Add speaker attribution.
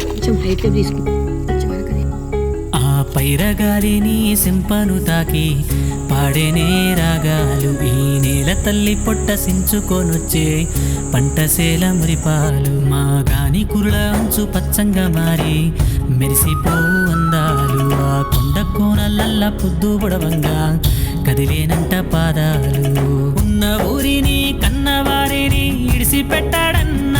Speaker 1: కొంచెం హైట్లో తీసుకుంటాం.
Speaker 2: ఆ పైరగాలిని సింపను తాకి పాడేనే రాగాలు, ఈ నేల తల్లి పొట్ట సించుకొనొచ్చే పంటసేల మురిపాలు. మా గాని కురుల అంచు పచ్చంగా మారి మెరిసిపోవు అందాలు, ఆ కొండ కోనలల్ల పొద్దు బుడవంగా కదిలేనంట పాదాలు. ఉన్న ఊరిని కన్నవారిని ఇడిసి పెట్టాడన్న